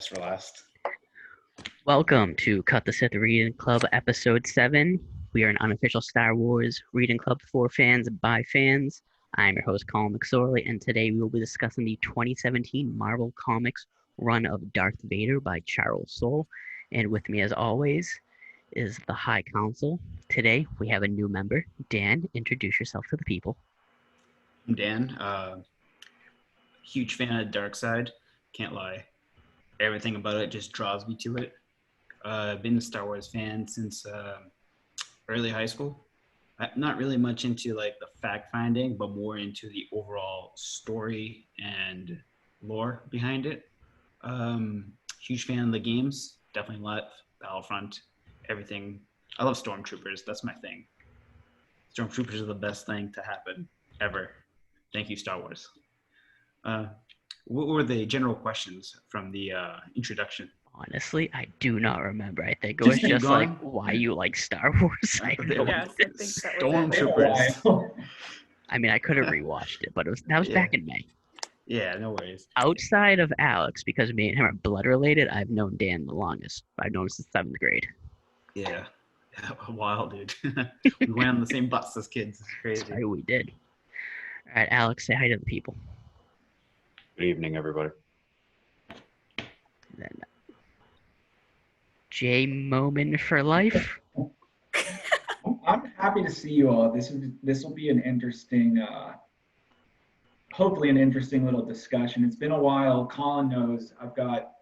for last. Welcome to Cut the Sith Reading Club, Episode 7. We are an unofficial Star Wars reading club for fans by fans. I'm your host, Colin McSorley, and today we will be discussing the 2017 Marvel Comics run of Darth Vader by Charles Soule. And with me, as always, is the High Council. Today, we have a new member. Dan, introduce yourself to the people. I'm Dan. Huge fan of Dark Side. Can't lie. Everything about it just draws me to it. I've been a Star Wars fan since early high school. I'm not really much into like the fact finding, but more into the overall story and lore behind it. Huge fan of the games. Definitely love Battlefront. Everything. I love Stormtroopers. That's my thing. Stormtroopers are the best thing to happen ever. Thank you, Star Wars. What were the general questions from the introduction? Honestly, I do not remember. I think it was just like why you like Star Wars. Yes, I think that was Stormtroopers. I mean, I could have rewatched it, but that was back in May. Yeah, no worries. Outside of Alex, because me and him are blood related, I've known Dan the longest. I've known him since 7th grade. Yeah, a while, dude. We went on the same bus as kids. It's crazy. That's right, we did. All right, Alex, say hi to the people. Good evening, everybody. Then J Moment for life. I'm happy to see you all. This will be an interesting, hopefully an interesting little discussion. It's been a while. Colin knows I've got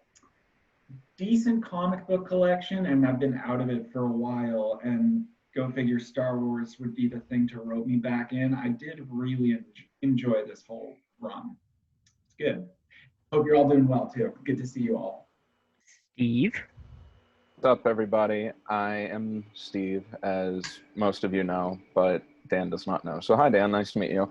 decent comic book collection, and I've been out of it for a while. And go figure, Star Wars would be the thing to rope me back in. I did really enjoy this whole run. It's good. Hope you're all doing well too. Good to see you all. Steve. What's up, everybody? I am Steve, as most of you know, but Dan does not know. So hi, Dan. Nice to meet you.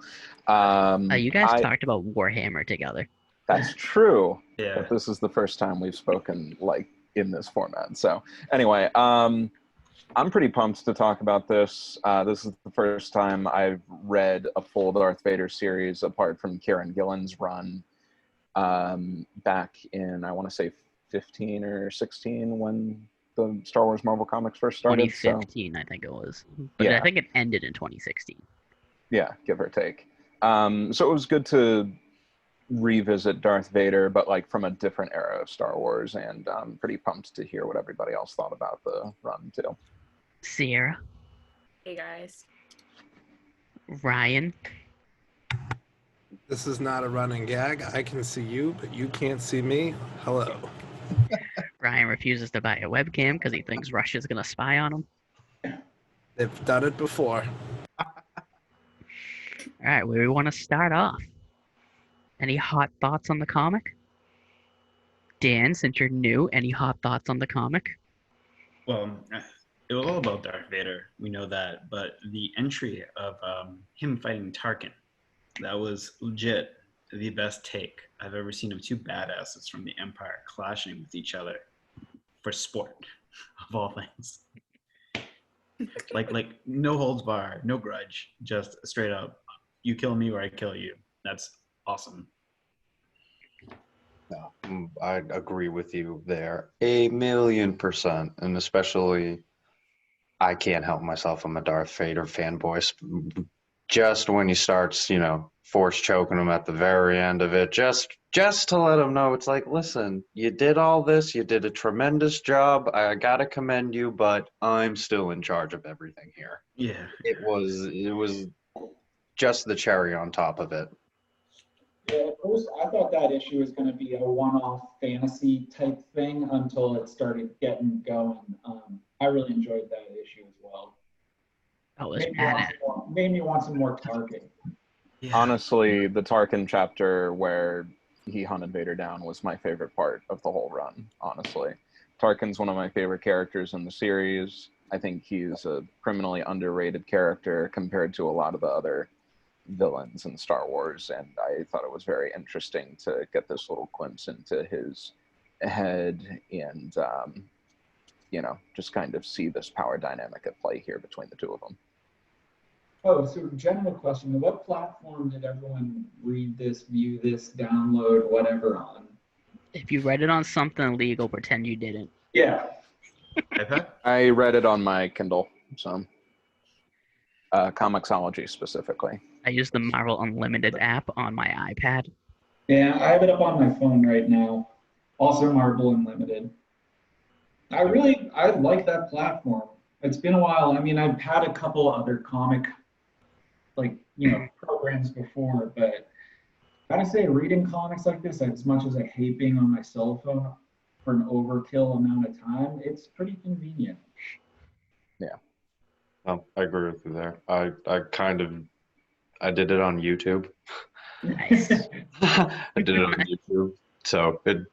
You guys talked about Warhammer together. That's true. Yeah. But this is the first time we've spoken like in this format. So anyway, I'm pretty pumped to talk about this. This is the first time I've read a full Darth Vader series apart from Kieran Gillen's run back in, I want to say 15 or 16 when the Star Wars Marvel Comics first started. 2015, I think it was. But yeah. I think it ended in 2016. Yeah, give or take. So it was good to revisit Darth Vader, but like from a different era of Star Wars, and I'm pretty pumped to hear what everybody else thought about the run too. Sierra. Hey guys. Ryan. This is not a running gag. I can see you, but you can't see me. Hello. Ryan refuses to buy a webcam because he thinks Russia's going to spy on him. They've done it before. All right, where do we want to start off? Any hot thoughts on the comic? Dan, since you're new, any hot thoughts on the comic? Well, it was all about Darth Vader. We know that. But the entry of him fighting Tarkin, that was legit the best take I've ever seen of two badasses from the Empire clashing with each other for sport, of all things. like no holds bar, no grudge, just straight up, you kill me or I kill you. That's awesome. No, I agree with you there 1,000,000%, and especially I can't help myself. I'm a Darth Vader fanboy. Just when he starts, force choking him at the very end of it, just to let him know, it's like, listen, you did all this, you did a tremendous job, I gotta commend you, but I'm still in charge of everything here. Yeah. It was just the cherry on top of it. Yeah, at first I thought that issue was going to be a one-off fantasy type thing until it started getting going. I really enjoyed that issue as well. Made me want some more Tarkin. Yeah. Honestly, the Tarkin chapter where he hunted Vader down was my favorite part of the whole run, honestly. Tarkin's one of my favorite characters in the series. I think he's a criminally underrated character compared to a lot of the other villains in Star Wars, and I thought it was very interesting to get this little glimpse into his head and, just kind of see this power dynamic at play here between the two of them. Oh, so general question, what platform did everyone read this, view this, download, whatever on? If you read it on something illegal, pretend you didn't. Yeah. iPad? I read it on my Kindle, so Comixology specifically. I use the Marvel Unlimited app on my iPad. Yeah, I have it up on my phone right now. Also Marvel Unlimited. I like that platform. It's been a while. I mean, I've had a couple other comic, programs before, but I gotta say, reading comics like this, as much as I hate being on my cell phone for an overkill amount of time, it's pretty convenient. I agree with you there. I did it on YouTube. Nice. I did it on YouTube, so it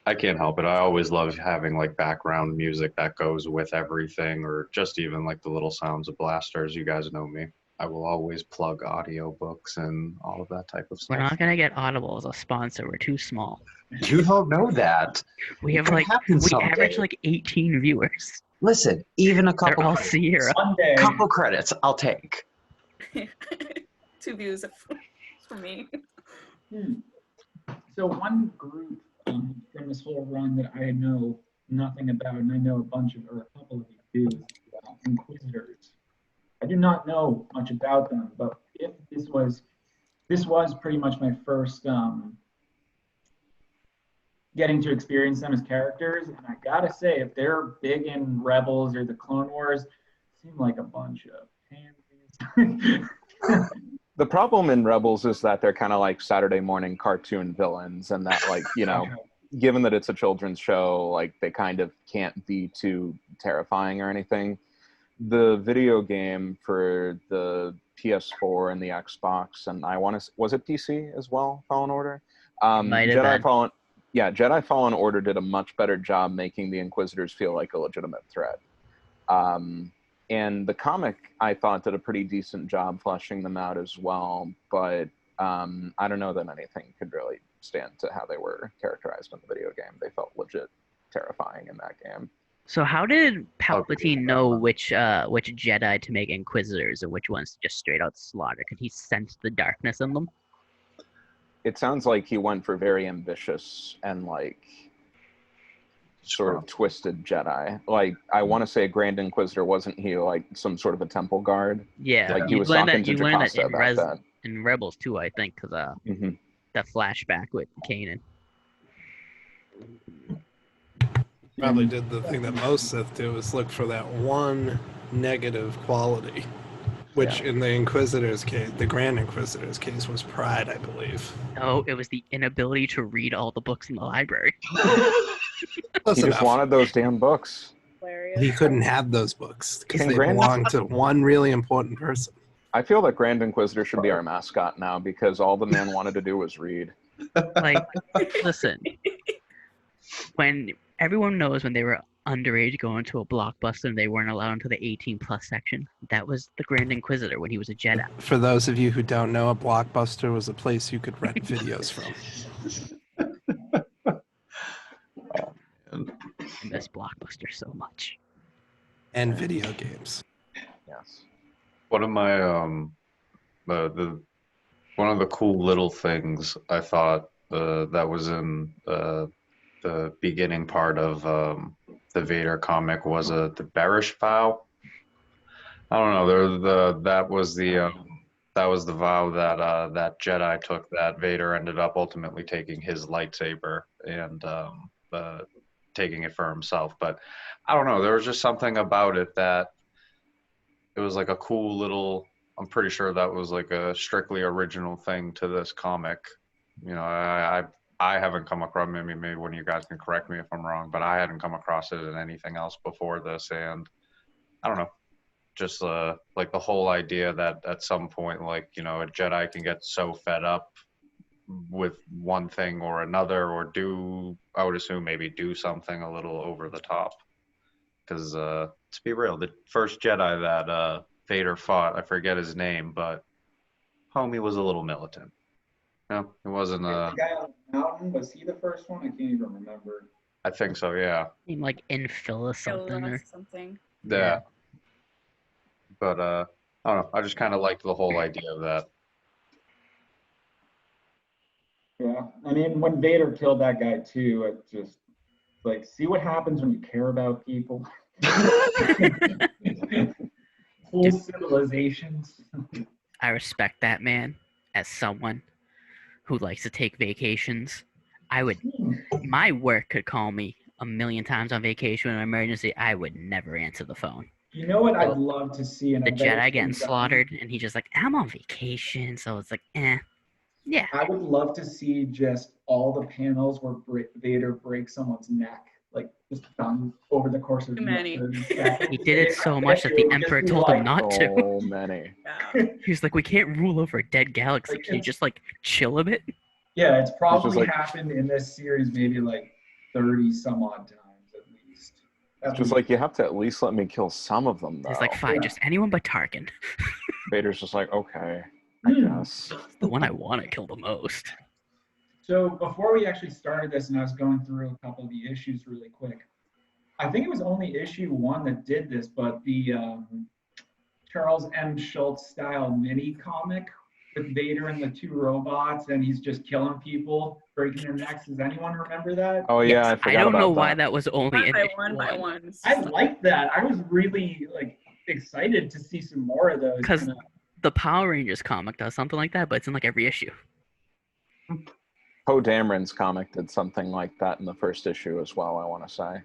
I can't help it. I always love having like background music that goes with everything, or just even like the little sounds of blasters. You guys know me. I will always plug audiobooks and all of that type of We're stuff. not gonna get Audible as a sponsor. We're too small. You don't know that. We It have could happen we someday. average like 18 viewers. Listen, even a They're couple all credits, Sierra. One day, couple credits, I'll take. 2 views for me. So one group from this whole run that I know nothing about, and I know a couple of you do, Inquisitors. I do not know much about them, but if this was pretty much my first getting to experience them as characters, and I gotta say, if they're big in Rebels or the Clone Wars, seem like a bunch of pansies. The problem in Rebels is that they're kind of like Saturday morning cartoon villains, and that given that it's a children's show, like they kind of can't be too terrifying or anything. The video game for the PS4 and the Xbox, and was it PC as well? Fallen Order. Might have been. Jedi Fallen Order did a much better job making the Inquisitors feel like a legitimate threat. And the comic, I thought, did a pretty decent job fleshing them out as well. But I don't know that anything could really stand to how they were characterized in the video game. They felt legit terrifying in that game. So how did Palpatine know which Jedi to make Inquisitors and which ones to just straight out slaughter? Could he sense the darkness in them? It sounds like he went for very ambitious and sort of twisted Jedi. Like, I want to say Grand Inquisitor, wasn't he like some sort of a temple guard? Yeah, Like he was talking to Jocasta about that. In Rebels too, I think, because that flashback with Kanan. Probably did the thing that most Sith do, is look for that one negative quality, which in the Inquisitor's case, the Grand Inquisitor's case, was pride, I believe. No, it was the inability to read all the books in the library. He just wanted those damn books. Hilarious. He couldn't have those books because they Grand- belonged to one really important person. I feel that Grand Inquisitor should be our mascot now because all the man wanted to do was read. Like, listen, when everyone knows when they were underage going to a Blockbuster and they weren't allowed into the 18+ section, that was the Grand Inquisitor when he was a Jedi. For those of you who don't know, a Blockbuster was a place you could rent videos from. I miss Blockbuster so much. And video games. Yes. One of my one of the cool little things I thought that was in the beginning part of the Vader comic was the bearish vow. I don't know. That was the vow that that Jedi took, that Vader ended up ultimately taking his lightsaber and taking it for himself. But I don't know. There was just something about it that it was like a cool little. I'm pretty sure that was like a strictly original thing to this comic. You know, I haven't come across, maybe one of you guys can correct me if I'm wrong, but I hadn't come across it in anything else before this. And I don't know, just like the whole idea that at some point, like, you know, a Jedi can get so fed up with one thing or another, or I would assume maybe do something a little over the top. Because to be real, the first Jedi that Vader fought, I forget his name, but homie was a little militant. No, it wasn't. The guy on the mountain, was he the first one? I can't even remember. I think so. Yeah. Seemed like Infill or something. Kill Or... something. Yeah. But I don't know. I just kind of liked the whole idea of that. Yeah, I mean, when Vader killed that guy too, it just like see what happens when you care about people. Whole Dude. civilizations. I respect that man as someone who likes to take vacations. My work could call me a million times on vacation in an emergency. I would never answer the phone. You know what I'd love to see, and The I bet Jedi it's getting been done. slaughtered, and he's just like, I'm on vacation, so it's like, yeah. I would love to see just all the panels where Vader breaks someone's neck, like just done over the course of Too many. 30 seconds. He did it so much that the It would Emperor just be told him like, not to. So many. Yeah. He was like, we can't rule over a dead galaxy. Like, Can you just like chill a bit? Yeah, it's probably like- happened in this series maybe like 30 some odd times at least. It's just like, you have to at least let me kill some of them, though. He's like, fine, Yeah. just anyone but Tarkin. Vader's just like, okay, I Hmm. guess. The one I want to kill the most. So before we actually started this, and I was going through a couple of the issues really quick, I think it was only issue 1 that did this, but the Charles M. Schultz style mini comic with Vader and the 2 robots, and he's just killing people, breaking their necks. Does anyone remember that? Oh yeah, I Yes, forgot I don't about know why that. that was only One in by issue one by one. one. It's I just like, liked that. I was really like excited to see some more of those. 'Cause- kinda- The Power Rangers comic does something like that, but it's in like every issue. Poe Dameron's comic did something like that in the first issue as well, I want to say.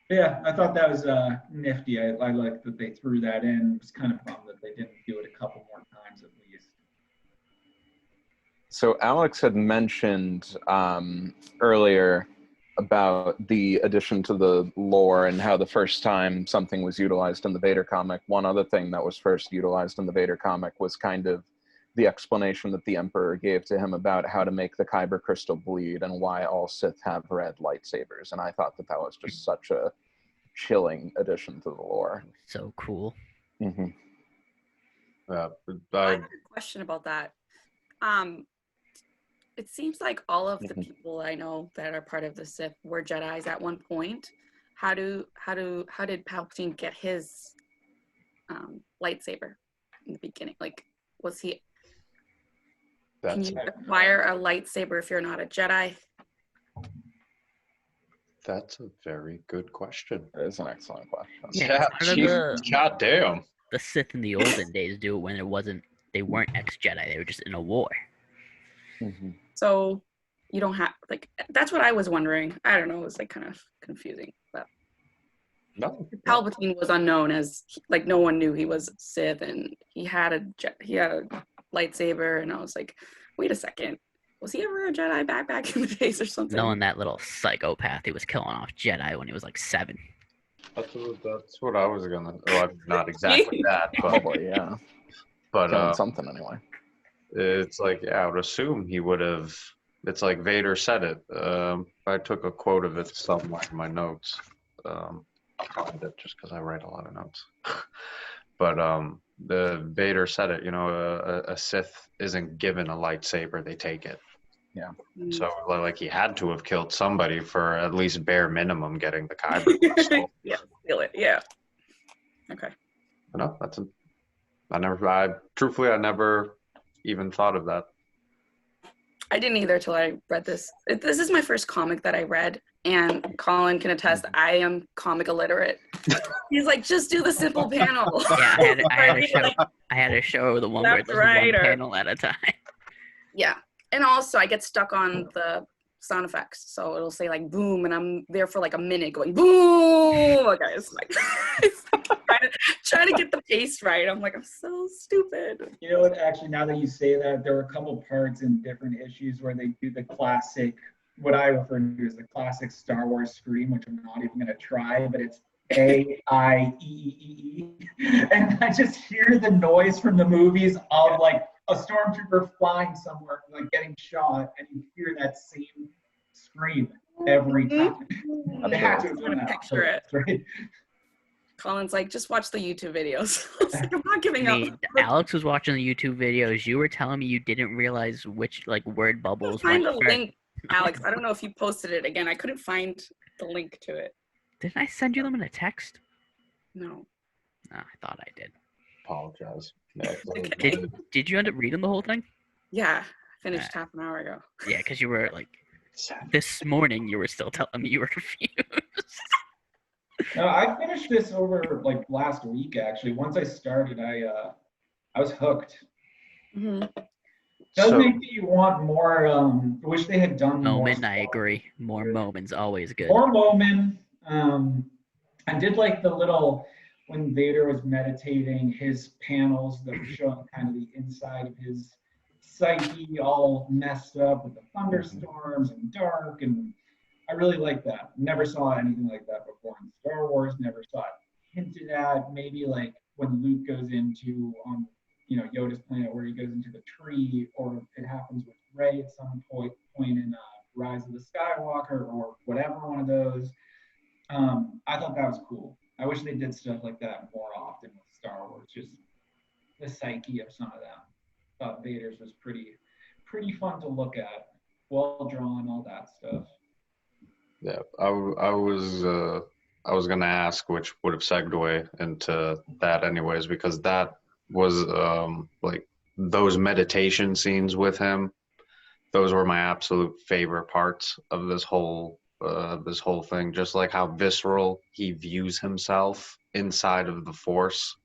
Yeah, I thought that was nifty. I liked that they threw that in. It was kind of bummed that they didn't do it a couple more times at least. So Alex had mentioned earlier about the addition to the lore and how the first time something was utilized in the Vader comic. One other thing that was first utilized in the Vader comic was kind of the explanation that the Emperor gave to him about how to make the Kyber crystal bleed and why all Sith have red lightsabers. And I thought that that was just such a chilling addition to the lore. So cool. Mm-hmm. I have a question about that. It seems like all of the people I know that are part of the Sith were Jedis at one point. How did Palpatine get his lightsaber in the beginning? Like, was he? Can you acquire a lightsaber if you're not a Jedi? That's a very good question. It is an excellent question. Yeah, it's part of God damn. the Sith in the olden days do it when they weren't ex-Jedi. They were just in a war. Mm-hmm. So you don't have that's what I was wondering. I don't know. It was like kind of confusing, but No. Palpatine was unknown as like no one knew he was Sith, and he had a lightsaber, and I was like, wait a second, was he ever a Jedi back in the days or something? Knowing that little psychopath he was killing off Jedi when he was like 7. That's what I was gonna. Well, not exactly that, but Probably, yeah. Killing something anyway. it's like, yeah, I would assume he would have. It's like Vader said it. I took a quote of it somewhere in my notes. I'll find it just because I write a lot of notes. But the Vader said it. You know, a Sith isn't given a lightsaber; they take it. Yeah. So like he had to have killed somebody for at least bare minimum getting the Kyber crystal. Yeah, feel it. Yeah. Okay. No, I truthfully never even thought of that. I didn't either till I read this. This is my first comic that I read, and Colin can attest I am comic illiterate. He's like, just do the simple panel. Yeah, I had to show the one where it Left, does right, one or- panel at a time. Yeah. And also I get stuck on the sound effects. So it'll say like boom, and I'm there for like a minute going boom. Okay, it's like trying to get the pace right. I'm like, I'm so stupid. You know what? Actually, now that you say that, there are a couple parts in different issues where they do the classic, what I refer to as the classic Star Wars scream, which I'm not even going to try, but it's A-I-E-E-E. And I just hear the noise from the movies of like a stormtrooper flying somewhere, like getting shot, and you hear that same scream every time. They had to have done that. Picture it. Right? Colin's like, just watch the YouTube videos. I was like, I'm not giving I up. mean, Alex was watching the YouTube videos. You were telling me you didn't realize which like word bubbles Find went the first. link, Alex. I don't know if you posted it again. I couldn't find the link to it. Didn't I send you them in a text? No. No, I thought I did. Apologize. Yeah, Okay. Did you end up reading the whole thing? Yeah, Finished half an hour ago. Yeah, because you were like, this morning you were still telling me you were confused. No, I finished this over like last week actually. Once I started, I was hooked. Mm-hmm. Does So- make you want more. Wish they had done more. Moment, I agree. More moments, always good. More moment. I did like the little when Vader was meditating, his panels that were showing kind of the inside of his psyche, all messed up with the thunderstorms and dark, and I really like that. Never saw anything like that before in Star Wars. Never saw it hinted at. Maybe like when Luke goes into Yoda's planet where he goes into the tree, or it happens with Rey at some point in Rise of the Skywalker or whatever one of those. I thought that was cool. I wish they did stuff like that more often with Star Wars. Just the psyche of some of them. Thought Vader's was pretty fun to look at. Well drawn, all that stuff. Yeah, I was gonna ask, which would have segued into that anyways, because that was like those meditation scenes with him. Those were my absolute favorite parts of this whole thing. Just like how visceral he views himself inside of the Force,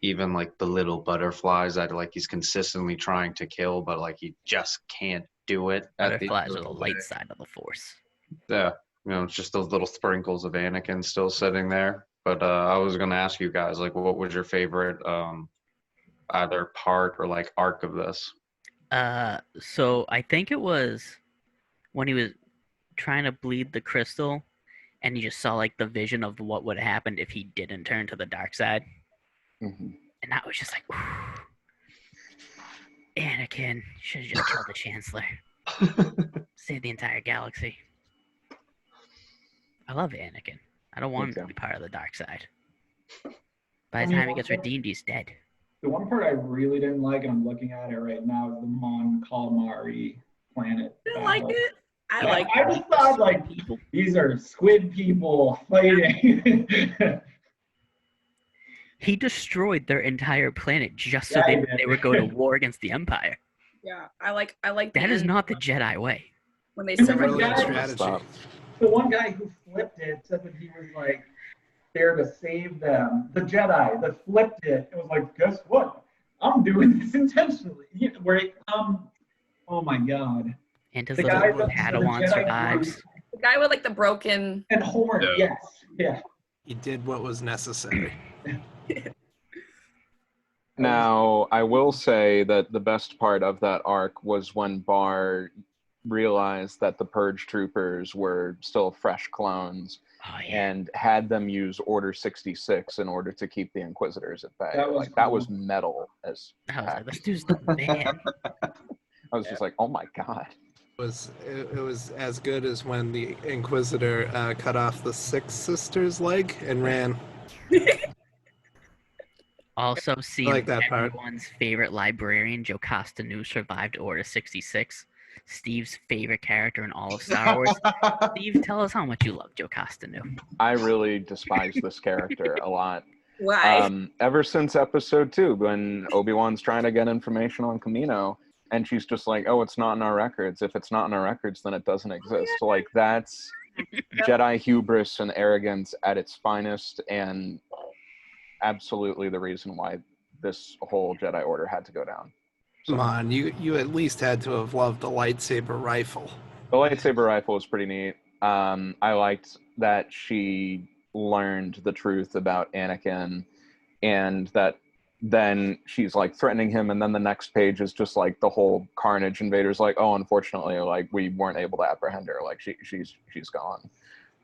even like the little butterflies that like he's consistently trying to kill, but like he just can't do it. Butterflies are the light side of the Force. Yeah, it's just those little sprinkles of Anakin still sitting there. But I was gonna ask you guys, like, what was your favorite either part or like arc of this? So I think it was when he was trying to bleed the crystal, and you just saw like the vision of what would have happened if he didn't turn to the dark side. Mm-hmm. And that was just like, Anakin should have just killed the Chancellor. Save the entire galaxy. I love Anakin. I don't want him to be part of the dark side. By the time he gets redeemed, he's dead. The one part I really didn't like, and I'm looking at it right now, is the Mon Calamari planet. I didn't like it. I just thought like these are squid people fighting. He destroyed their entire planet just so they would go to war against the Empire. Yeah, I like. That is not the Jedi way. When they Brilliant strategy. The one guy who flipped it said that he was like there to save them. The Jedi that flipped it, it was like, guess what? I'm doing this intentionally. Oh my God. And his little Padawan survives. The guy with like the broken and horn. Yes. Yeah. He did what was necessary. Now, I will say that the best part of that arc was when Barr realized that the Purge troopers were still fresh clones and had them use Order 66 in order to keep the Inquisitors at bay. That was metal as heck. This dude's the man. I was just like, oh my God. It was as good as when the Inquisitor cut off the Sixth Sister's leg and ran. Also, seeing like that part. Everyone's favorite librarian, Jocasta Nu, survived Order 66. Steve's favorite character in all of Star Wars. Steve, tell us how much you love Jocasta Nu. I really despise this character a lot. Why? Ever since Episode 2, when Obi-Wan's trying to get information on Kamino, and she's just like, oh, it's not in our records. If it's not in our records, then it doesn't exist. Like, that's Jedi hubris and arrogance at its finest, and absolutely the reason why this whole Jedi Order had to go down. Come on, you at least had to have loved the lightsaber rifle. The lightsaber rifle was pretty neat. I liked that she learned the truth about Anakin, and that then she's like threatening him, and then the next page is just like the whole carnage, and Vader's like, oh, unfortunately, like we weren't able to apprehend her, like she's gone.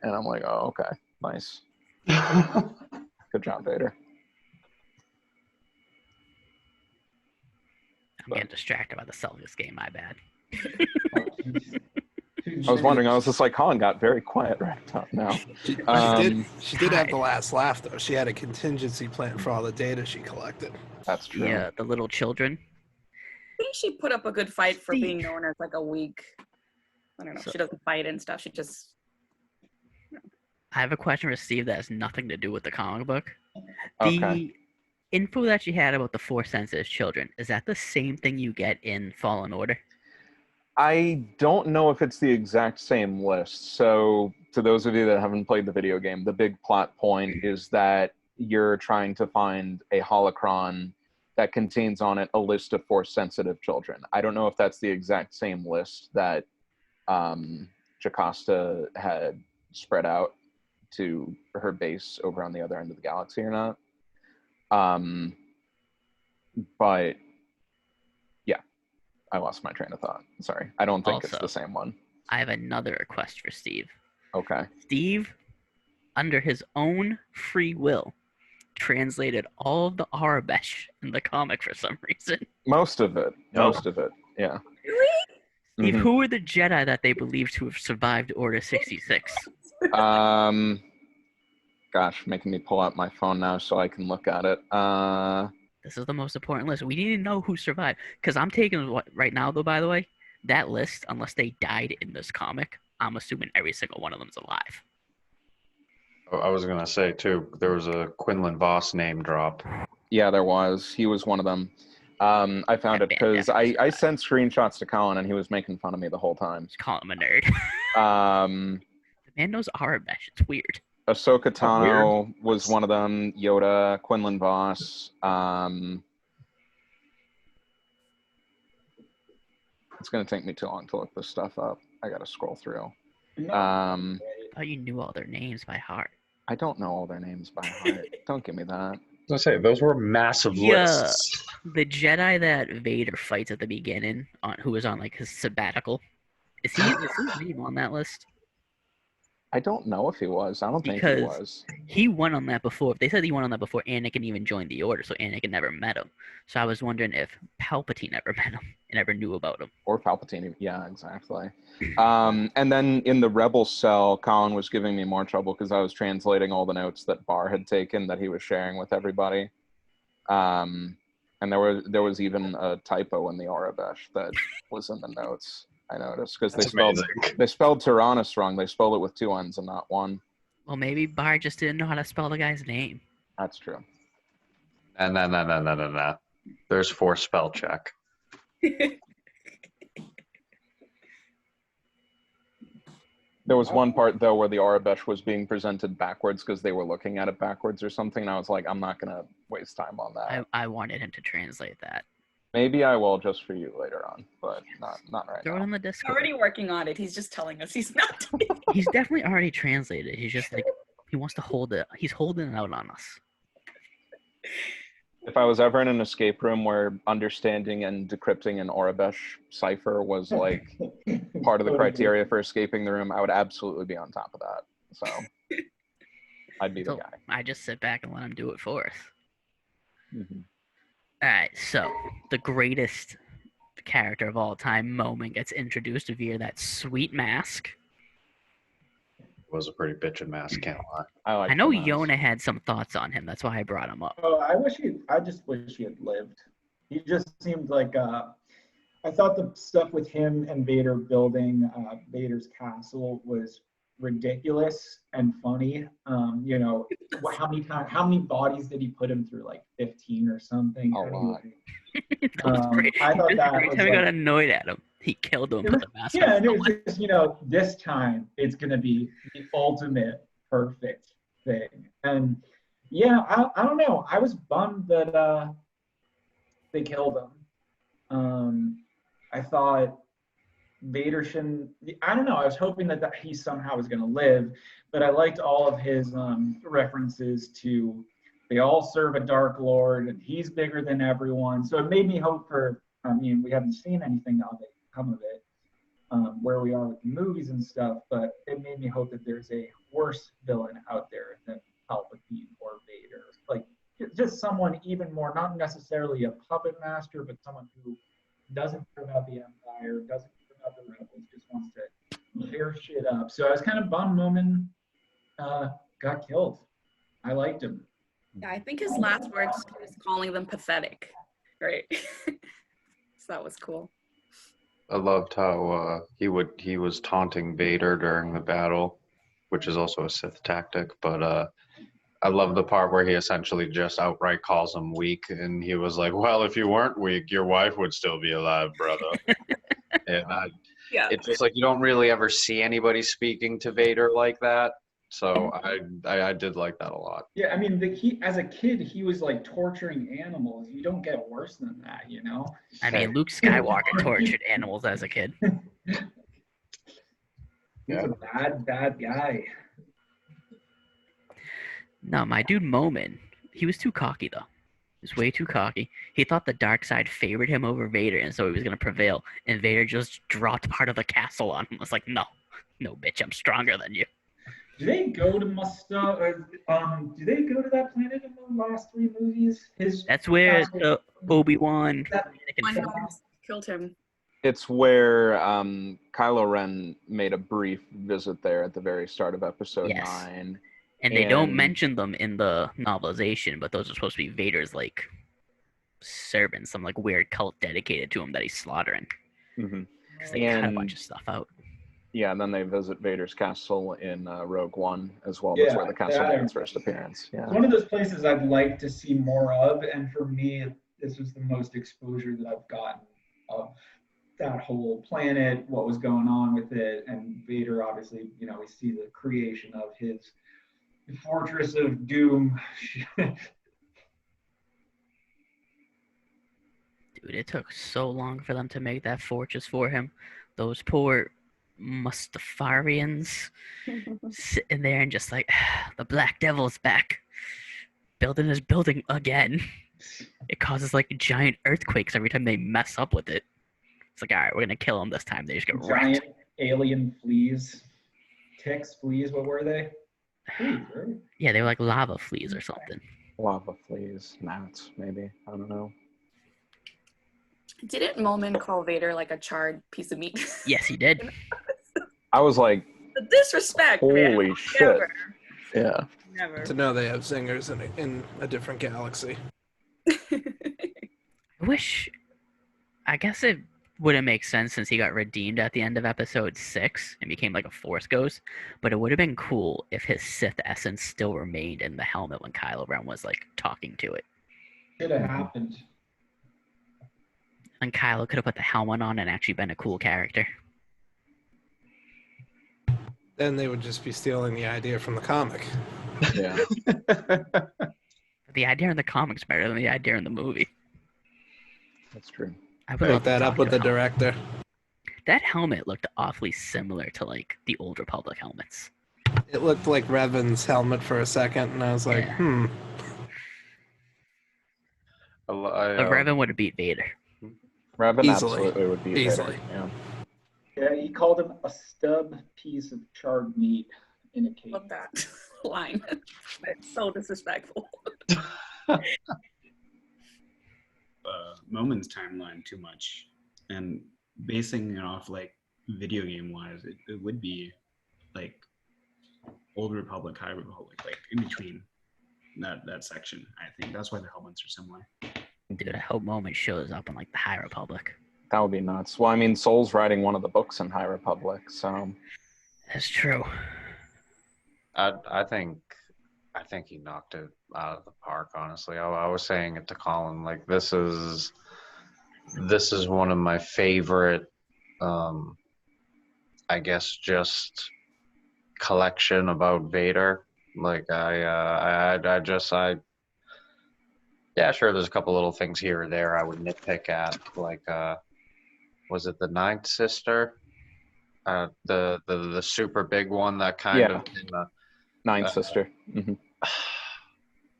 And I'm like, oh, okay, nice. Good job, Vader. I'm getting distracted by the Celtics game, my bad. I was wondering, I was just like, Colin got very quiet right now. She did have the last laugh, though. She had a contingency plan for all the data she collected. That's true. Yeah, the little children. I think she put up a good fight for being known as like a weak. I don't know. She doesn't fight and stuff. She just. I have a question for Steve that has nothing to do with the comic book. Okay. info that you had about the Force sensitive children, is that the same thing you get in Fallen Order? I don't know if it's the exact same list. So, to those of you that haven't played the video game, the big plot point is that you're trying to find a holocron that contains on it a list of Force-sensitive children. I don't know if that's the exact same list that Jocasta had spread out to her base over on the other end of the galaxy or not. But I lost my train of thought. Sorry. I don't think it's the same one. I have another request for Steve. Okay. Steve, under his own free will, translated all of the Arabesh in the comic for some reason. Most of it. Most of it. Yeah. Really? Steve, who were the Jedi that they believed to have survived Order 66? Gosh, making me pull out my phone now so I can look at it. This is the most important list. We need to know who survived. Because I'm taking what right now, though, by the way, that list, unless they died in this comic, I'm assuming every single one of them's alive. I was going to say, too, there was a Quinlan Voss name drop. Yeah, there was. He was one of them. I found it because I sent screenshots to Colin, and he was making fun of me the whole time. Just call him a nerd. The man knows Arabesh. It's weird. Ahsoka Tano was one of them. Yoda, Quinlan Voss. It's going to take me too long to look this stuff up. I got to scroll through. Oh, you knew all their names by heart. I don't know all their names by heart. Don't give me that. I was going to say, those were massive lists. The Jedi that Vader fights at the beginning, who was on like his sabbatical, is his name on that list? I don't know if he was. I don't think he was. He won on that before. They said he won on that before Anakin even joined the Order, so Anakin never met him. So I was wondering if Palpatine ever met him and ever knew about him. Or Palpatine. Yeah, exactly. And then in the Rebel cell, Colin was giving me more trouble because I was translating all the notes that Barr had taken that he was sharing with everybody. And there was even a typo in the Arabesh that was in the notes. I noticed because they spelled Tyrannus wrong. They spelled it with 2 N's and not 1. Well, maybe Barr just didn't know how to spell the guy's name. That's true. No. There's Force spell check. There was one part, though, where the Arabesh was being presented backwards because they were looking at it backwards or something. And I was like, I'm not going to waste time on that. I wanted him to translate that. Maybe I will just for you later on, but not right now. Throw it on the Discord. He's already working on it. He's just telling us he's not doing it. He's definitely already translated. He's just like, he wants to hold it. He's holding it out on us. If I was ever in an escape room where understanding and decrypting an Arabesh cipher was like part of the criteria for escaping the room, I would absolutely be on top of that. So I'd be the guy. I just sit back and let him do it for us. Mm-hmm. All right, so the greatest character of all time moment gets introduced via that sweet mask. It was a pretty bitchin' mask, can't lie. I know Yona had some thoughts on him. That's why I brought him up. Oh, I just wish he had lived. He just seemed like I thought the stuff with him and Vader building Vader's castle was ridiculous and funny. How many bodies did he put him through? Like 15 or something. A lot. I thought that every time he got annoyed at him, he killed him. Put the mask on. And it was just, this time it's gonna be the ultimate perfect thing. And yeah, I don't know. I was bummed that they killed him. I thought Vader shouldn't. I don't know. I was hoping that he somehow was going to live, but I liked all of his references to they all serve a Dark Lord and he's bigger than everyone. So it made me hope for. We haven't seen anything of it come of it, where we are with the movies and stuff, but it made me hope that there's a worse villain out there than Palpatine or Vader. Like just someone even more, not necessarily a puppet master, but someone who doesn't care about the Empire, doesn't about the rebels, just wants to tear shit up. So I was kind of bummed Momin got killed. I liked him. Yeah, I think his last words was calling them pathetic, right? So that was cool. I loved how he was taunting Vader during the battle, which is also a Sith tactic. But I love the part where he essentially just outright calls him weak, and he was like, "Well, if you weren't weak, your wife would still be alive, brother." And Yeah. it's just like you don't really ever see anybody speaking to Vader like that. So I did like that a lot. Yeah, I mean, he as a kid, he was like torturing animals. You don't get worse than that, you know? I mean, Luke Skywalker tortured animals as a kid. He's a bad, bad guy. No, my dude Momin, he was too cocky though. He was way too cocky. He thought the dark side favored him over Vader, and so he was gonna prevail. And Vader just dropped part of the castle on him. I was like, no, bitch, I'm stronger than you. Do they go to do they go to that planet in the last 3 movies? That's where Obi-Wan Killed him. It's where Kylo Ren made a brief visit there at the very start of Episode 9. And they don't mention them in the novelization, but those are supposed to be Vader's like servants, some like weird cult dedicated to him that he's slaughtering. Because they cut a bunch of stuff out. Yeah, and then they visit Vader's castle in Rogue One as well. That's where the castle made its first appearance. Yeah. It's one of those places I'd like to see more of, and for me, this was the most exposure that I've gotten of that whole planet, what was going on with it, and Vader, obviously, you know, we see the creation of his Fortress of Doom. Dude, it took so long for them to make that fortress for him. Those poor Mustafarians sitting there and just like, the Black Devil's back. Building this building again. It causes like giant earthquakes every time they mess up with it. It's like, all right, we're going to kill them this time. They just get giant wrecked. Alien fleas. Ticks, fleas, what were they? Fleas, right? Yeah, they were like lava fleas or something. Lava fleas, gnats, maybe. I don't know. Didn't Momin call Vader like a charred piece of meat? Yes, he did. I was like, The disrespect, holy man. shit. Never. Yeah. Never. To know they have zingers in a different galaxy. I guess it wouldn't make sense since he got redeemed at the end of episode 6 and became like a Force ghost, but it would have been cool if his Sith essence still remained in the helmet when Kylo Ren was like talking to it. Could have happened. And Kylo could have put the helmet on and actually been a cool character. Then they would just be stealing the idea from the comic. Yeah. The idea in the comics better than the idea in the movie. That's true. I would Put love that to up talk with to the a helmet. director. That helmet looked awfully similar to like the Old Republic helmets. It looked like Revan's helmet for a second, and I was like, Yeah. I, But Revan would have beat Vader. Revan Easily. absolutely would be Easily. Vader. Yeah. Yeah, he called him a stub piece of charred meat in a cake. Love that line. It's so disrespectful. Momin's timeline too much, and basing it off like video game wise, it would be like Old Republic, High Republic, like in between that section. I think that's why the helmets are similar. Dude, I hope Moment shows up in like the High Republic. That would be nuts. Well, I mean, Soule's writing one of the books in High Republic, so That's true. I think he knocked it out of the park. Honestly, I was saying it to Colin. Like this is one of my favorite. I guess just collection about Vader. Like yeah, sure. There's a couple little things here or there I would nitpick at. Like, was it the Ninth Sister? The super big one that kind of Ninth Sister. Mm-hmm.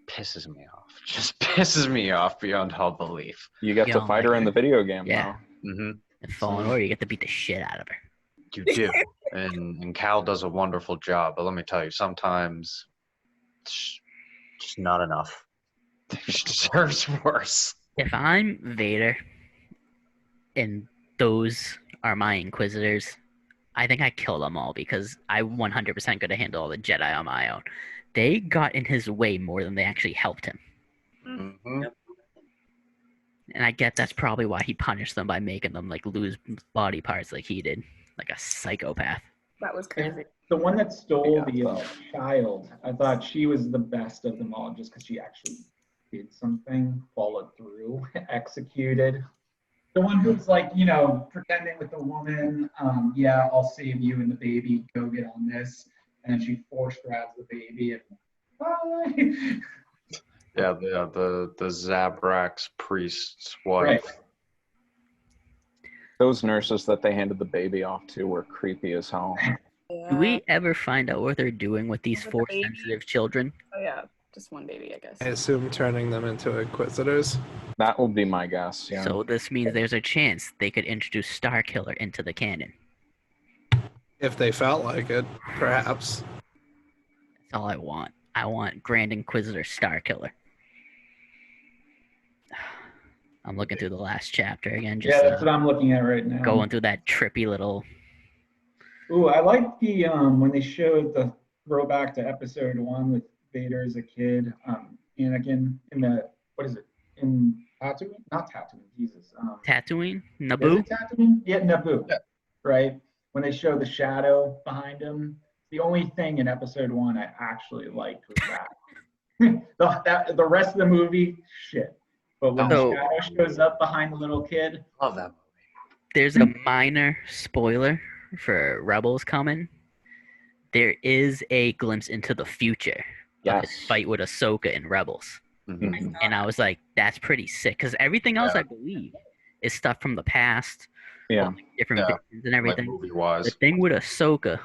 Pisses me off. Just pisses me off beyond all belief. You get to fight her in the video game Yeah. now. Mm-hmm. In Fallen Order, you get to beat the shit out of her. You do, and Cal does a wonderful job. But let me tell you, sometimes it's just not enough. She deserves worse. If I'm Vader and those are my Inquisitors, I think I kill them all because I 100% could have handled all the Jedi on my own. They got in his way more than they actually helped him. Mm-hmm. And I get that's probably why he punished them by making them like lose body parts like he did, like a psychopath. That was crazy. The one that stole the Yeah. child, I thought she was the best of them all, just because she actually did something, followed through, executed. The one who's like, pretending with the woman, yeah, I'll save you and the baby, go get on this. And she force grabs the baby and bye. Yeah, the Zabrak's priest's wife. Right. Those nurses that they handed the baby off to were creepy as hell. Do we ever find out what they're doing with these With the Force-sensitive children? Oh yeah, just one baby, I guess. I assume turning them into Inquisitors. That will be my guess. Yeah. So this means there's a chance they could introduce Starkiller into the canon. If they felt like it, perhaps. That's all I want. I want Grand Inquisitor Starkiller. I'm looking through the last chapter again, just Yeah, that's what I'm looking at right now. going through that trippy little. Ooh, I like the when they showed the throwback to episode 1 with Vader as a kid, Anakin in the in Tatooine? Not Tatooine, Jesus. Tatooine? Is Naboo? it Tatooine? Yeah, Naboo. Yeah. Right? When they show the shadow behind him. The only thing in episode 1 I actually liked was that. The rest of the movie, shit. But when So- the shadow shows up behind the little kid, Love that movie. There's a minor spoiler for Rebels coming. There is a glimpse into the future of his Yes. fight with Ahsoka in Rebels. Mhm. And I was like, that's pretty sick. Because everything else, Yeah. I believe, is stuff from the past, Yeah. different Yeah. visions and Like everything. movie The wise. thing with Ahsoka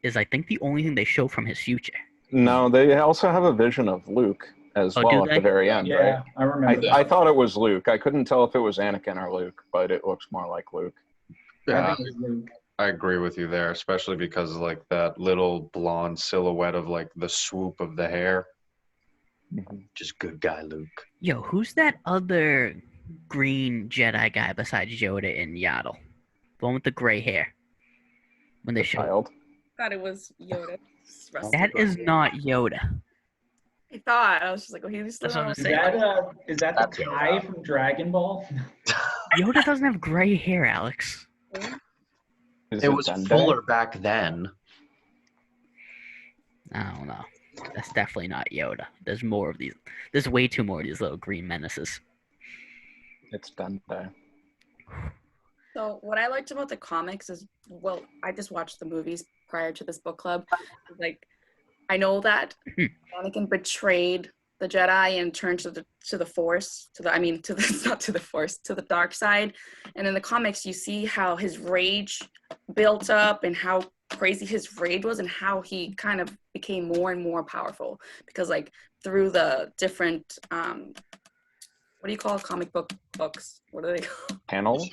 is, I think, the only thing they show from his future. No, they also have a vision of Luke as Oh, well do at they? the very end, right? yeah, I remember that. I thought it was Luke. I couldn't tell if it was Anakin or Luke, but it looks more like Luke. I Yeah, think it was Luke. I agree with you there, especially because like that little blonde silhouette of like the swoop of the hair. Just good guy Luke. Yo, who's that other green Jedi guy besides Yoda and Yaddle? The one with the gray hair. When they The show child. Thought it was Yoda. Just rusty. that is not Yoda. I thought. I was just like, well, he's That's what I'm Is saying. that That's the Yoda. Kai from Dragon Ball? Yoda doesn't have gray hair, Alex. Is It was Dende? fuller back then. I don't know. That's definitely not Yoda. There's more of these. There's way too more of these little green menaces. It's Dende. So what I liked about the comics is, well, I just watched the movies prior to this book club. Like, I know that Anakin betrayed the Jedi and turned to the Force, not to the Force, to the dark side. And in the comics, you see how his rage built up and how crazy his rage was and how he kind of became more and more powerful because, like, through the different what do you call comic books? What are they called? Panels?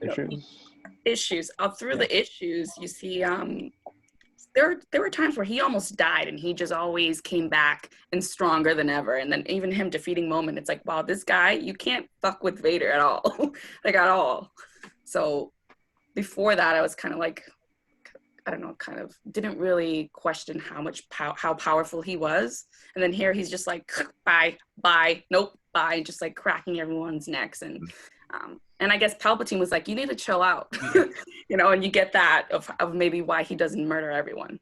Issues. Issues. Through the issues, you see there were times where he almost died and he just always came back and stronger than ever. And then even him defeating Moment, it's like, wow, this guy, you can't fuck with Vader at all. Like, at all. So before that, I was kind of like, I don't know, kind of didn't really question how powerful he was. And then here he's just like, bye, nope, bye, just like cracking everyone's necks. And I guess Palpatine was like, you need to chill out, and you get that of maybe why he doesn't murder everyone.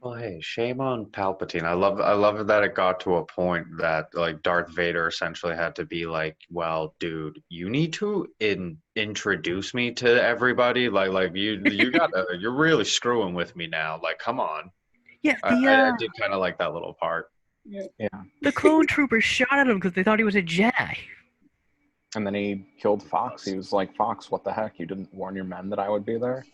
Well, hey, shame on Palpatine. I love that it got to a point that like Darth Vader essentially had to be like, well, dude, you need to introduce me to everybody. Like you gotta, you're really screwing with me now. Like, come on. Yeah, I did kind of like that little part. Yeah. the clone troopers shot at him because they thought he was a Jedi. And then he killed Fox. He was like, Fox, what the heck? You didn't warn your men that I would be there?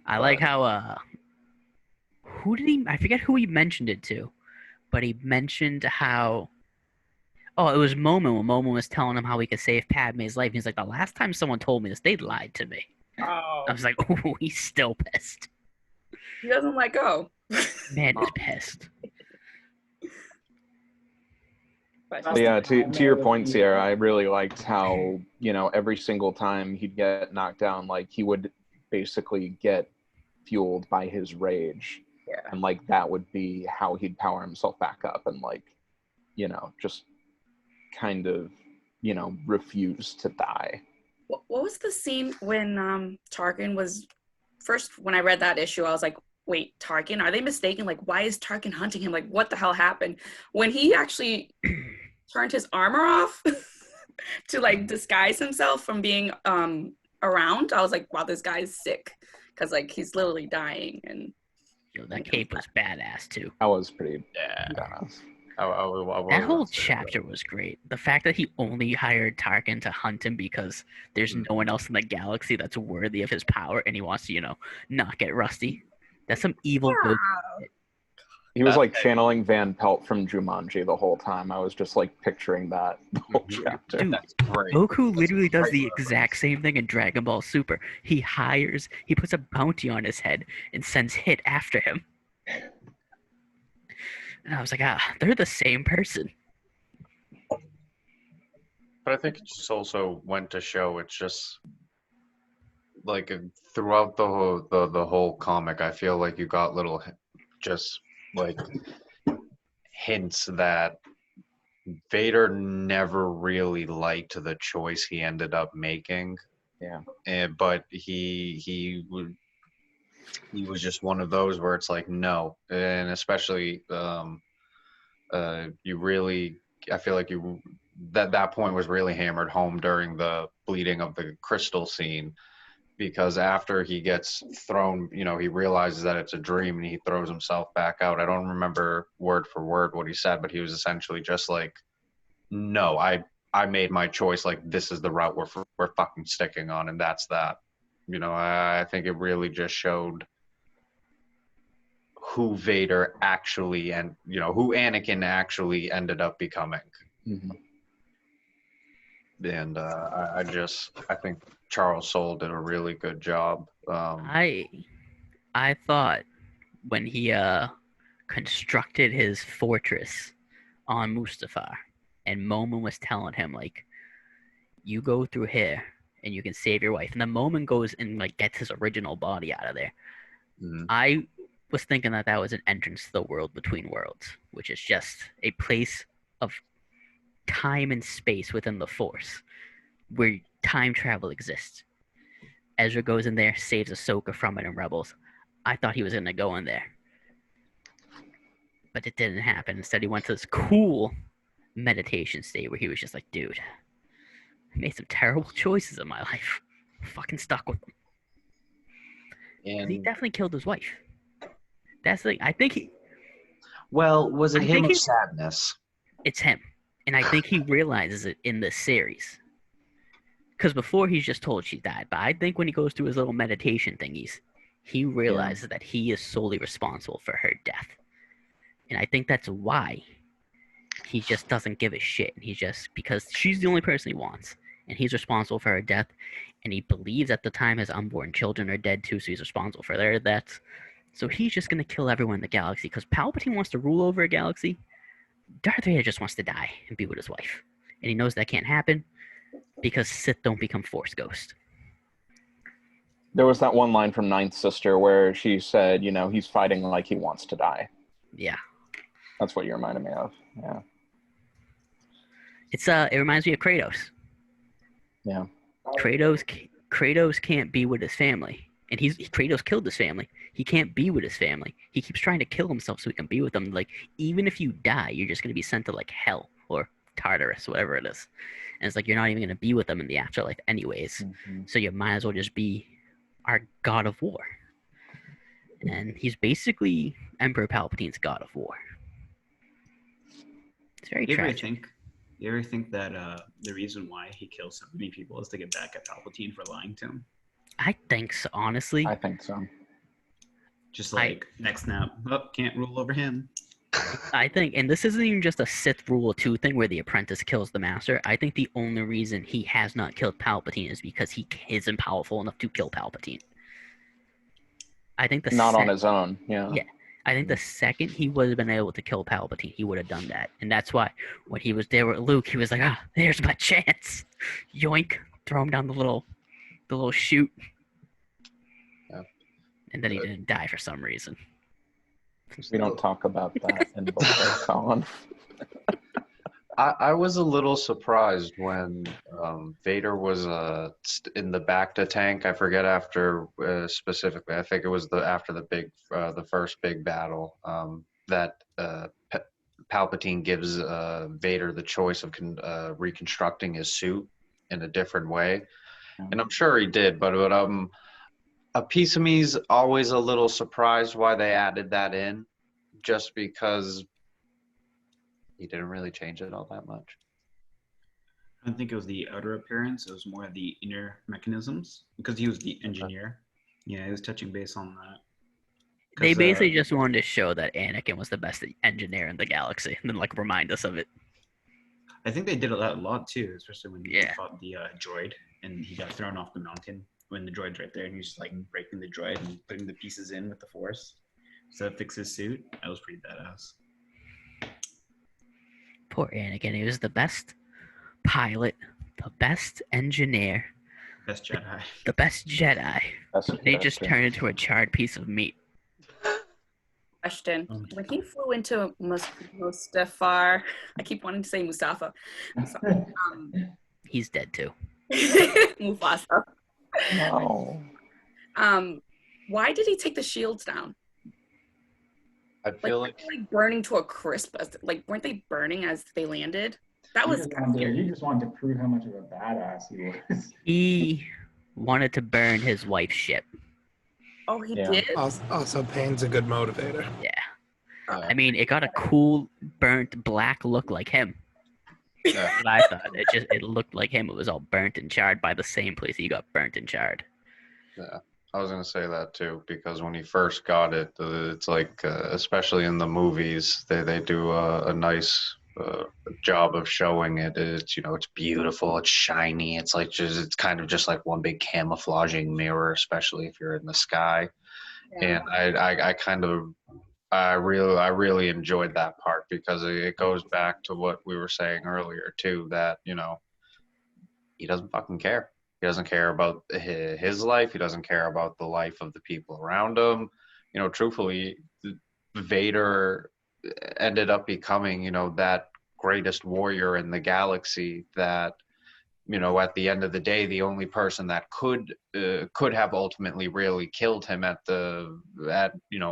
I like how I forget who he mentioned it to, but he mentioned how it was Moment when Moment was telling him how he could save Padme's life. He's like, the last time someone told me this, they lied to me. Oh, I was like, oh, he's still pissed. he doesn't let go. Man, he's pissed. But yeah, to your point, Sierra, I really liked how, every single time he'd get knocked down, like he would basically get fueled by his rage. Yeah. And like that would be how he'd power himself back up and like, just kind of, refuse to die. What was the scene when Tarkin was first? When I read that issue, I was like, "Wait, Tarkin? Are they mistaken? Like, why is Tarkin hunting him? Like, what the hell happened?" When he actually turned his armor off to like disguise himself from being around, I was like, "Wow, this guy's sick," because like he's literally dying. And Yo, that cape was badass too. That was pretty Yeah. badass. That whole chapter was great. The fact that he only hired Tarkin to hunt him because there's no one else in the galaxy that's worthy of his power, and he wants to, not get rusty. That's some evil Goku. He was like channeling Van Pelt from Jumanji the whole time. I was just like picturing that the whole chapter. Dude, That's great. Goku literally does the exact same thing in Dragon Ball Super. He puts a bounty on his head and sends Hit after him. And I was like, they're the same person. But I think it just also went to show it's just like throughout the whole comic, I feel like you got little just like hints that Vader never really liked the choice he ended up making. Yeah. But he was just one of those where it's like no, and especially you really, I feel like that point was really hammered home during the bleeding of the crystal scene, because after he gets thrown, he realizes that it's a dream and he throws himself back out. I don't remember word for word what he said, but he was essentially just like, no, I made my choice. Like, this is the route we're fucking sticking on, and that's that. I think it really just showed who Vader actually and who Anakin actually ended up becoming. Mm-hmm. And I think Charles Soule did a really good job. I thought when he constructed his fortress on Mustafar, and Momin was telling him like, you go through here and you can save your wife, and the Momin goes and like gets his original body out of there. Mhm. I was thinking that was an entrance to the world between worlds, which is just a place of time and space within the Force where time travel exists. Ezra goes in there, saves Ahsoka from it in Rebels. I thought he was going to go in there, but it didn't happen. Instead, he went to this cool meditation state where he was just like, dude, I made some terrible choices in my life. I'm fucking stuck with them. And he definitely killed his wife. That's the thing. I think he... Well, was it I him think or sadness? It's him. And I think he realizes it in this series. Because before he's just told she died. But I think when he goes through his little meditation thingies, he realizes that he is solely responsible for her death. And I think that's why he just doesn't give a shit. He's just... because she's the only person he wants. And he's responsible for her death. And he believes at the time his unborn children are dead too, so he's responsible for their deaths. So he's just going to kill everyone in the galaxy. Because Palpatine wants to rule over a galaxy. Darth Vader just wants to die and be with his wife. And he knows that can't happen because Sith don't become Force ghosts. There was that one line from Ninth Sister where she said, he's fighting like he wants to die. Yeah. That's what you reminded me of. Yeah. It reminds me of Kratos. Yeah. Kratos can't be with his family. And Kratos killed his family. He can't be with his family. He keeps trying to kill himself so he can be with them. Like, even if you die, you're just going to be sent to, like, hell or Tartarus, whatever it is. And it's like, you're not even going to be with them in the afterlife anyways. Mm-hmm. So you might as well just be our god of war. And he's basically Emperor Palpatine's god of war. It's very tragic. You ever think that the reason why he kills so many people is to get back at Palpatine for lying to him? I think so, honestly. I think so. Just like, next snap, can't rule over him. I think, and this isn't even just a Sith Rule 2 thing where the apprentice kills the master. I think the only reason he has not killed Palpatine is because he isn't powerful enough to kill Palpatine. I think not on his own, yeah. Yeah. I think the second he would have been able to kill Palpatine, he would have done that. And that's why when he was there with Luke, he was like, there's my chance. Yoink. Throw him down the little chute. Yeah. And then he didn't die for some reason. We don't talk about that in the book, Colin. I was a little surprised when Vader was in the Bacta tank. I forget after specifically. I think it was after the first big battle that Palpatine gives Vader the choice of reconstructing his suit in a different way, and I'm sure he did. But a piece of me is always a little surprised why they added that in, just because he didn't really change it all that much. I don't think it was the outer appearance. It was more the inner mechanisms because he was the engineer. Yeah, he was touching base on that. They basically just wanted to show that Anakin was the best engineer in the galaxy and then like remind us of it. I think they did that a lot too, especially when he fought the droid and he got thrown off the mountain when the droid's right there and he's just like breaking the droid and putting the pieces in with the Force. So that fixed his suit. That was pretty badass. Poor Anakin. He was the best pilot, the best engineer, best Jedi. The best Jedi. They just turned into a charred piece of meat. Question. When he flew into Mustafar, I keep wanting to say Mustafa. He's dead too. Mufasa. No. Why did he take the shields down? I feel like burning to a crisp. Like, weren't they burning as they landed? That was you just wanted to prove how much of a badass he was. He wanted to burn his wife's ship. Oh, he did? Also, pain's a good motivator. Yeah. I mean, it got a cool, burnt, black look like him. Yeah. But I thought it looked like him. It was all burnt and charred by the same place he got burnt and charred. Yeah. I was gonna say that too, because when he first got it, it's like, especially in the movies, they do a nice job of showing it. It's it's beautiful, it's shiny, it's it's kind of just like one big camouflaging mirror, especially if you're in the sky. Yeah. And I really enjoyed that part because it goes back to what we were saying earlier too, that he doesn't fucking care. He doesn't care about his life. He doesn't care about the life of the people around him. Truthfully, Vader ended up becoming, that greatest warrior in the galaxy that, at the end of the day, the only person that could have ultimately really killed him at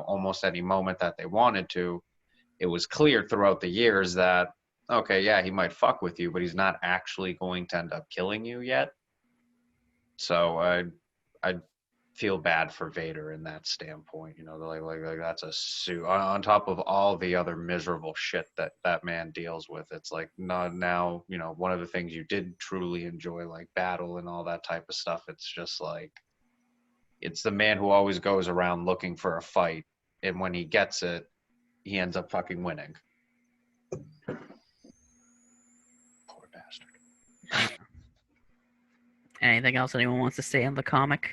almost any moment that they wanted to. It was clear throughout the years that, okay, yeah, he might fuck with you, but he's not actually going to end up killing you yet. So I feel bad for Vader in that standpoint. Like that's a suit on top of all the other miserable shit that man deals with. It's like now one of the things you did truly enjoy, like battle and all that type of stuff. It's just like it's the man who always goes around looking for a fight, and when he gets it, he ends up fucking winning. Poor bastard. Anything else anyone wants to say on the comic?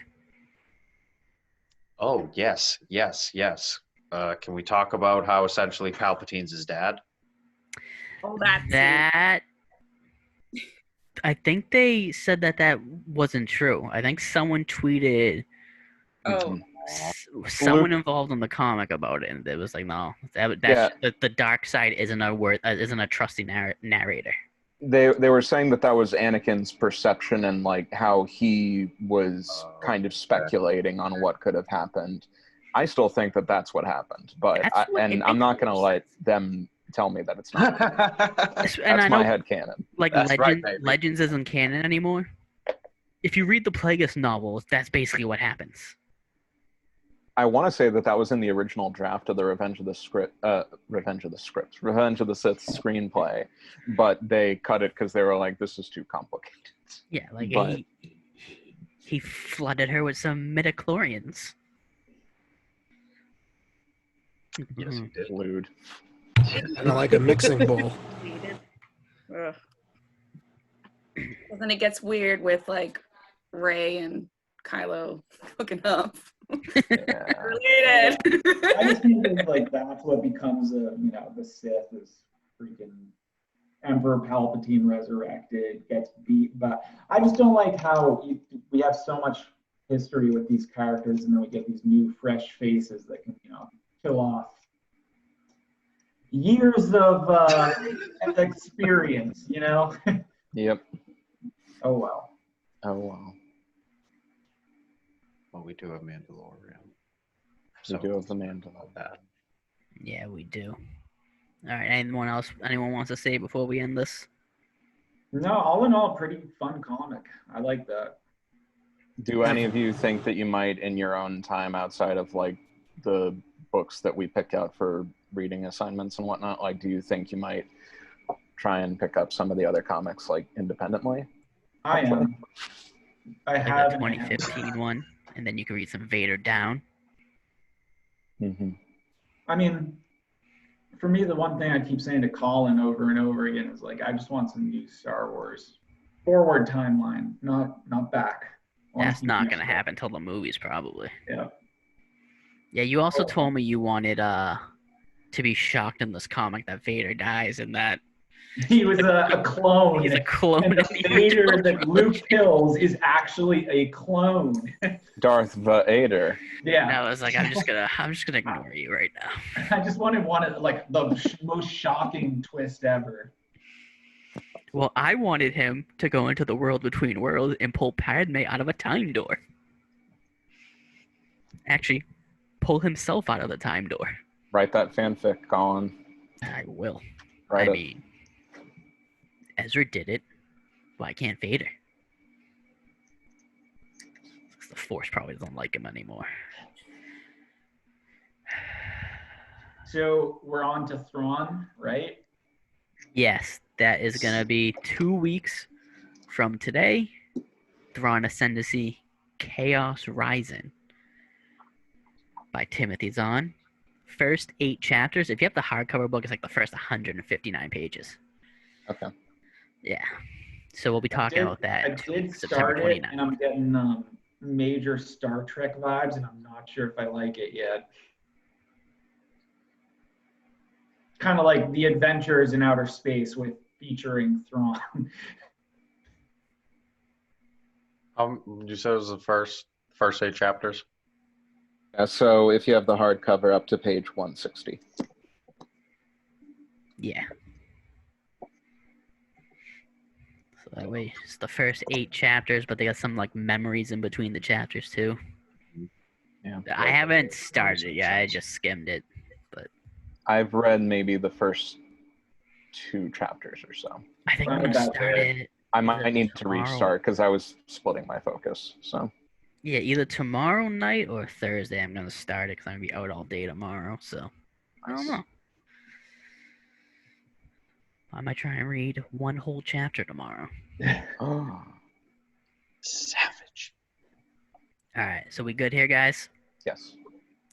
Oh, yes. Can we talk about how essentially Palpatine's his dad? Oh, that. I think they said that wasn't true. I think someone tweeted. Someone involved in the comic about it, and it was like, no, the dark side isn't a trusty narrator. They were saying that was Anakin's perception and like how he was kind of speculating on what could have happened. I still think that that's what happened, but I'm not going to let them tell me that it's not. That's my headcanon. Like Legends isn't canon anymore. If you read the Plagueis novels, that's basically what happens. I want to say that was in the original draft of the Revenge of the Sith screenplay, but they cut it because they were like, this is too complicated. Yeah, like he flooded her with some midichlorians. Yes, he did. Lewd. Kind of like a mixing bowl. Well, then it gets weird with like Rey and Kylo hooking up. Related. I just think like that's what becomes the Sith is freaking Emperor Palpatine resurrected, gets beat, but I just don't like how we have so much history with these characters and then we get these new fresh faces that can kill off years of experience. Yep. Oh, well. Oh wow. Well, we do have Mandalorian. We do have the Mandalorian. That. Yeah, we do. All right. Anyone wants to say before we end this? No, all in all, pretty fun comic. I like that. Do any of you think that you might, in your own time outside of like the books that we pick out for reading assignments and whatnot, like, do you think you might try and pick up some of the other comics like independently? I am. I Like have. the 2015 one, and then you can read some Vader Down. Mm-hmm. I mean, for me, the one thing I keep saying to Colin over and over again is like, I just want some new Star Wars forward timeline, not back. That's not going to happen till the movies, probably. Yeah. Yeah, you also told me you wanted to be shocked in this comic that Vader dies and that He was a clone. he's a clone. And the Vader that Luke kills is actually a clone. Darth Vader. Yeah. And I was like, I'm just gonna ignore you right now. I just wanted one of like the most shocking twist ever. Well, I wanted him to go into the world between worlds and pull Padme out of a time door. Actually, pull himself out of the time door. Write that fanfic, Colin. I will. Write I it. mean, Ezra did it. Why can't Vader? The Force probably doesn't like him anymore. So we're on to Thrawn, right? Yes, that is going to be 2 weeks from today. Thrawn Ascendancy, Chaos Rising by Timothy Zahn. First 8 chapters. If you have the hardcover book, it's like the first 159 pages. Okay. Yeah. So we'll be talking about that. I did start it, and I'm getting major Star Trek vibes, and I'm not sure if I like it yet. Kind of like the Adventures in Outer Space with featuring Thrawn. You said it was the first 8 chapters? Yeah, so if you have the hardcover up to page 160. Yeah. So that way, it's the first 8 chapters, but they got some like memories in between the chapters too. Yeah. I haven't started it yet. I just skimmed it. I've read maybe the first 2 chapters or so. I think I'm Right gonna about start there. it. I might need to tomorrow. restart because I was splitting my focus. So Yeah, either tomorrow night or Thursday. I'm gonna start it because I'm gonna be out all day tomorrow. So I don't know. I might try and read one whole chapter tomorrow. oh. Savage. All right, so we good here, guys? Yes.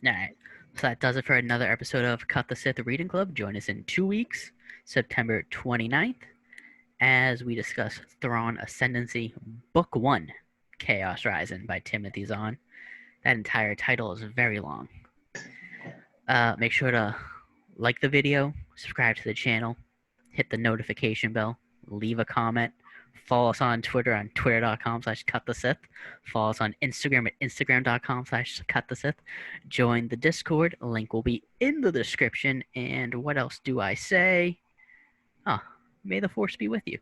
All right. So that does it for another episode of Cut the Sith Reading Club. Join us in 2 weeks, September 29th, as we discuss Thrawn Ascendancy, Book 1, Chaos Rising by Timothy Zahn. That entire title is very long. Make sure to like the video, subscribe to the channel, hit the notification bell, leave a comment. Follow us on Twitter on twitter.com/cutthesith. Follow us on Instagram at instagram.com/cutthesith. Join the Discord. Link will be in the description. And what else do I say? Oh, may the Force be with you.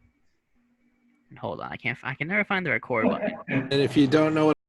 And hold on, I can never find the record button. And if you don't know what